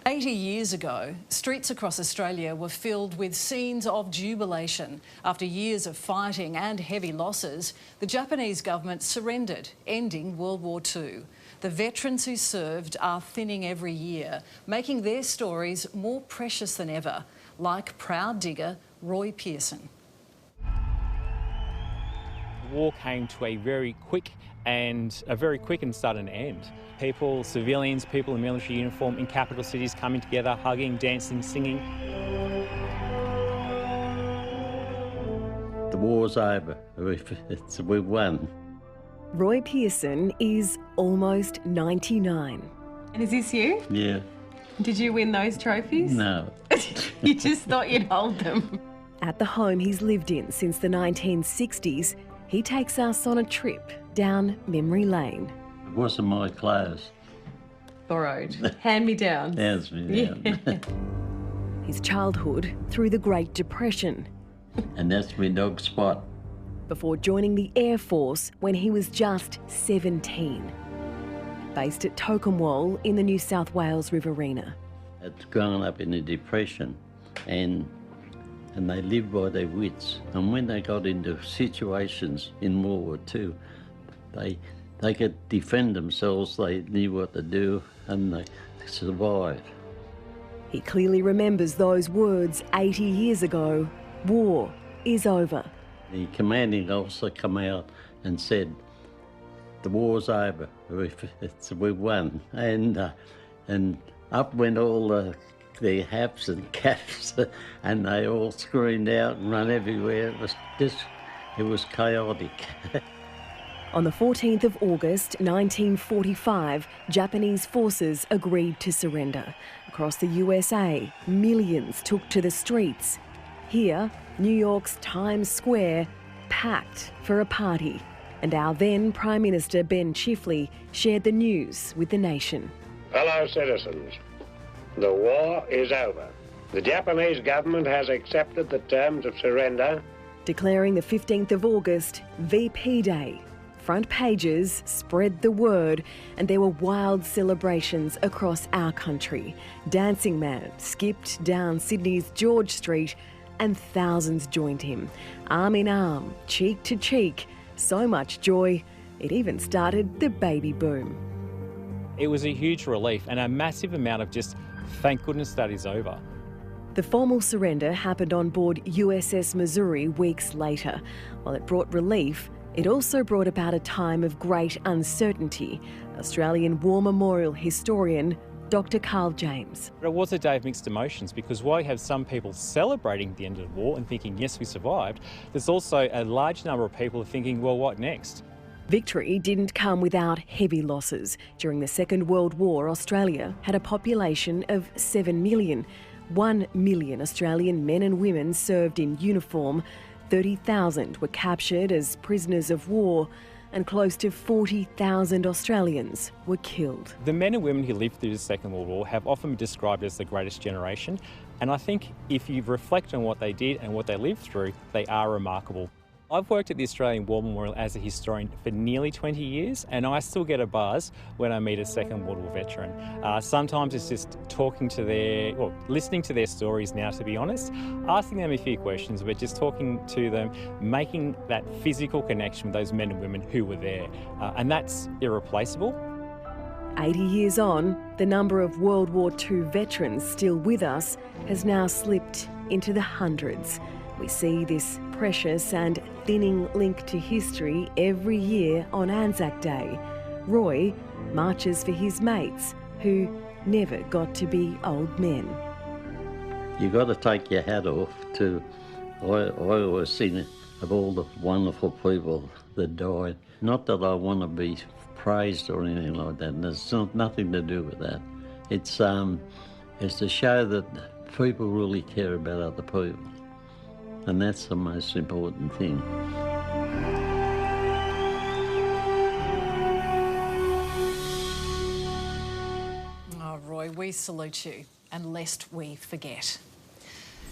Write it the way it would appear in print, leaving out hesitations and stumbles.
80 years ago, streets across Australia were filled with scenes of jubilation. After years of fighting and heavy losses, the Japanese government surrendered, ending World War II. The veterans who served are thinning every year, making their stories more precious than ever, like proud digger Roy Pearson. The war came to a very quick and sudden end. People, civilians, people in military uniform in capital cities coming together, hugging, dancing, singing. The war's over. We've won. Roy Pearson is almost 99. And is this you? Yeah. Did you win those trophies? No. You just thought you'd hold them. At the home he's lived in since the 1960s, he takes us on a trip down memory lane. It wasn't my clothes. Borrowed. Hand-me-downs. Hands me down. Yeah. His childhood through the Great Depression. And that's my dog Spot. Before joining the Air Force when he was just 17. Based at Tocumwal in the New South Wales Riverina. I'd grown up in the Depression and they lived by their wits. And when they got into situations in World War II, they could defend themselves, they knew what to do, and they survived. He clearly remembers those words 80 years ago. War is over. The commanding officer came out and said, the war's over, we've won. And up went all their hats and caps, and they all screamed out and run everywhere. It was chaotic. On the 14th of August 1945, Japanese forces agreed to surrender. Across the USA, millions took to the streets. Here, New York's Times Square, packed for a party. And our then Prime Minister Ben Chifley shared the news with the nation. Fellow citizens, the war is over. The Japanese government has accepted the terms of surrender. Declaring the 15th of August VP Day. Front pages spread the word, and there were wild celebrations across our country. Dancing Man skipped down Sydney's George Street and thousands joined him. Arm in arm, cheek to cheek, so much joy, it even started the baby boom. It was a huge relief and a massive amount of just, thank goodness that is over. The formal surrender happened on board USS Missouri weeks later. While it brought relief, it also brought about a time of great uncertainty. Australian War Memorial historian Dr. Carl James. It was a day of mixed emotions because while you have some people celebrating the end of the war and thinking, yes, we survived, there's also a large number of people thinking, well, what next? Victory didn't come without heavy losses. During the Second World War, Australia had a population of 7 million. 1 million Australian men and women served in uniform. 30,000 were captured as prisoners of war, and close to 40,000 Australians were killed. The men and women who lived through the Second World War have often been described as the greatest generation, and I think if you reflect on what they did and what they lived through, they are remarkable. I've worked at the Australian War Memorial as a historian for nearly 20 years, and I still get a buzz when I meet a Second World War veteran. Sometimes it's just listening to their stories now, to be honest, asking them a few questions, but just talking to them, making that physical connection with those men and women who were there, and that's irreplaceable. 80 years on, the number of World War II veterans still with us has now slipped into the hundreds. We see this precious and thinning link to history every year on Anzac Day. Roy marches for his mates who never got to be old men. You got to take your hat off to, I always think of all the wonderful people that died. Not that I want to be praised or anything like that. There's nothing to do with that. It's to show that people really care about other people. And that's the most important thing. Oh, Roy, we salute you, and lest we forget.